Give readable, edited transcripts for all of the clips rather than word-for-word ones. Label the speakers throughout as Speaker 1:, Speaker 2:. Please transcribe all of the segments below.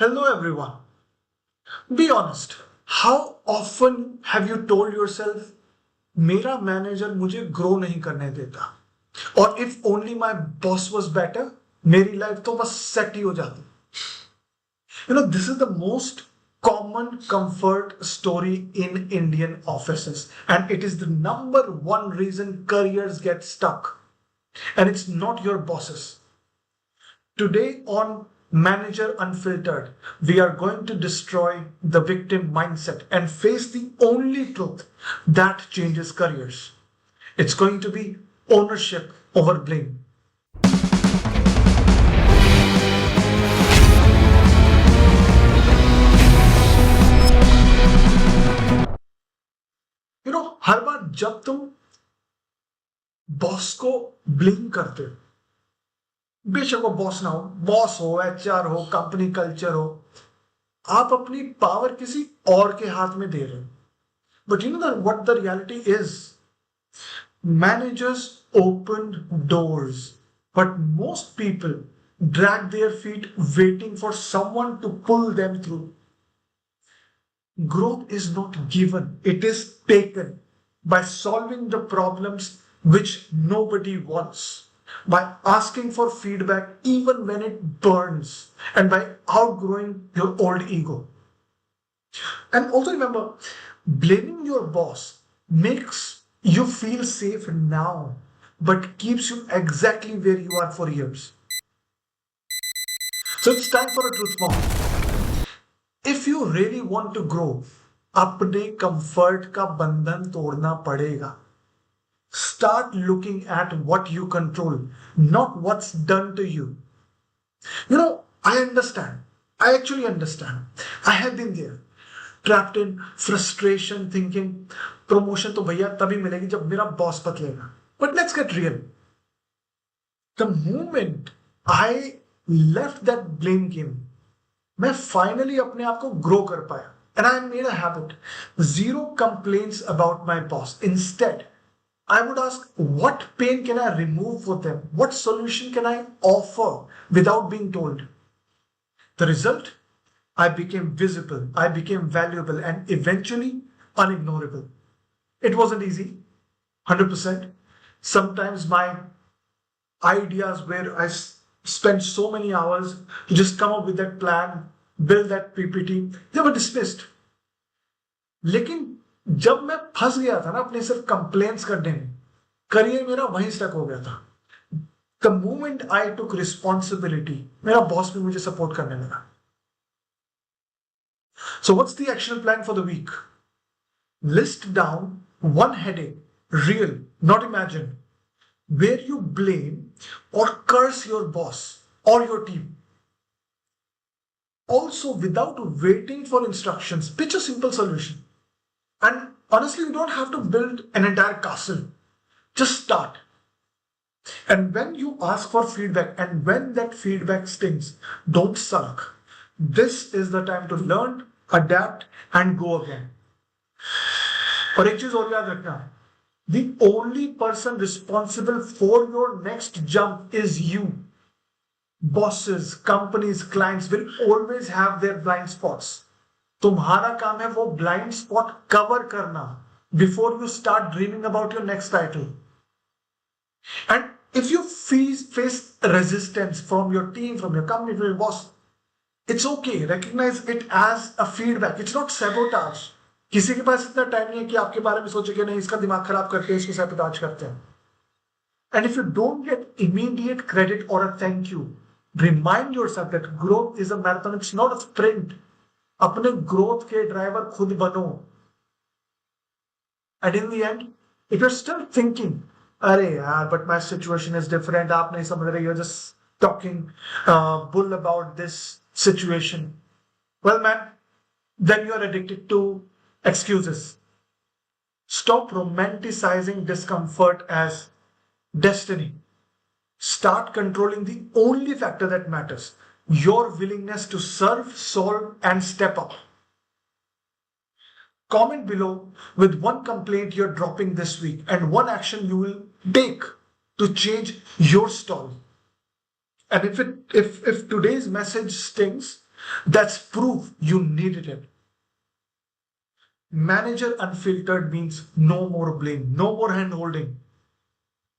Speaker 1: Hello everyone. Be honest. How often have you told yourself, मेरा manager मुझे grow नहीं करने देता और if only my boss was better मेरी लाइफ तो बस सेट ही हो जाती. This is the most common comfort story in Indian offices, and it is the number one reason careers get stuck. And it's not your bosses. Today on Manager Unfiltered, we are going to destroy the victim mindset and face the only truth that changes careers. It's going to be ownership over blame. हर बार जब तुम boss को blame करते हो, बेशक वो boss हो HR हो company culture हो, आप अपनी पावर किसी और के हाथ में दे रहे हो. But what the reality is, managers open doors but most people drag their feet waiting for someone to pull them through. Growth is not given, it is taken by solving the problems which nobody wants, by asking for feedback even when it burns, and by outgrowing your old ego. And also remember, blaming your boss makes you feel safe now, but keeps you exactly where you are for years. So it's time for a truth bomb. If you really want to grow, अपने comfort का बंधन तोड़ना पड़ेगा. Start looking at what you control, not what's done to you. I understand. I actually understand. I have been there, trapped in frustration, thinking promotion तो भैया तभी मिलेगी जब मेरा बॉस बदलेगा. But let's get real. The moment I left that blame game, मैं finally अपने आप को ग्रो कर पाया. And I made a habit. Zero complaints about my boss. Instead, I would ask, what pain can I remove for them? What solution can I offer without being told? The result? I became visible, I became valuable, and eventually unignorable. It wasn't easy, 100%. Sometimes my ideas where I spent so many hours to just come up with that plan, build that PPT, they were dismissed. लेकिन जब मैं फंस गया था ना अपने सिर्फ complaints करने में, करियर मेरा वहीं स्टक हो गया था. The moment I took responsibility, मेरा बॉस भी मुझे सपोर्ट करने लगा. So what's the action plan for the week? List down one headache, real, not imagined, where you blame or curse your boss or your team. Also, without waiting for instructions, pitch a simple solution. And honestly, you don't have to build an entire castle. Just start. And when you ask for feedback and when that feedback stings, don't sulk. This is the time to learn, adapt, and go again. और एक चीज और याद रखना, the only person responsible for your next jump is you. Bosses, companies, clients will always have their blind spots. तुम्हारा काम है वो blind spot cover करना before you start dreaming about your next title. And if you face resistance from your team, from your company, from your boss, it's okay. Recognize it as a feedback. It's not sabotage. किसी के पास इतना time नहीं है कि आपके बारे में सोचे कि नहीं इसका दिमाग खराब करके इसको sabotage करते हैं. And if you don't get immediate credit or a thank you, remind yourself that growth is a marathon. It's not a sprint. अपने ग्रोथ के ड्राइवर खुद बनो. And in the end, if you're still thinking, अरे यार, but my situation is different, आप नहीं समझ रहे, you're just talking bull about this situation. Well, man, then you're addicted to excuses. Stop romanticizing discomfort as destiny. Start controlling the only factor that matters, your willingness to serve, solve, and step up. Comment below with one complaint you're dropping this week and one action you will take to change your story. And if today's message stings, That's proof you needed it. Manager Unfiltered means no more blame, no more hand holding.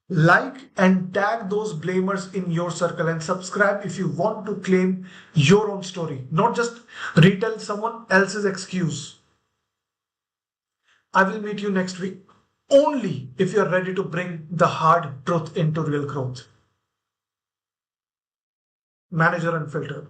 Speaker 1: Like and tag those blamers in your circle and subscribe if you want to claim your own story, not just retell someone else's excuse. I will meet you next week only if you're ready to bring the hard truth into real growth. Manager Unfiltered.